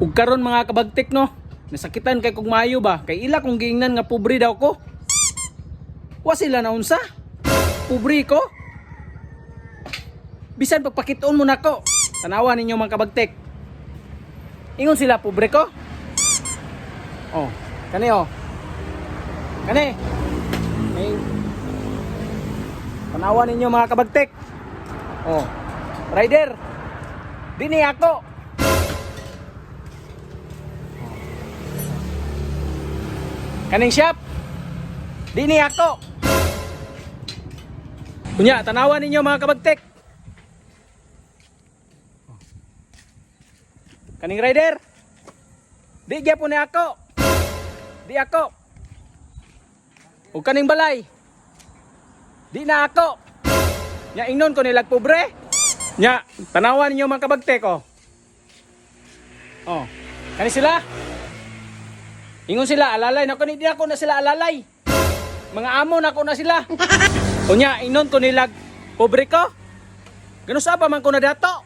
Ug karon mga kabagtik no, nasakitan kay kog maayo ba kay ila kung giingnan nga pobre daw ko. Wa sila na unsa? Pobre ko. Bisan pagpakitoon mo nako. Tanawa ninyo mga kabagtik. Ingon sila pobre ko. Oh, kani oh. Kani. May tanawa ninyo mga kabagtik. Oh. Rider. Dini ako. Kaning shop. Dini ako. Kunya, tanawan ninyo mga kabagtek. Kaning rider. Di gyapon ni ako. Di ako. Ug kaning balay. Di na ako. Nya ingnon ko nilag pobre. Nya, tanawan ninyo mga kabagtek oh. Oh. Kani sila? Ingon sila alalay nako ni di ako na sila alalay. Mga amo nako na sila. Unya inon ko nilag pobre ko. Ganun sa pa man ko na dato.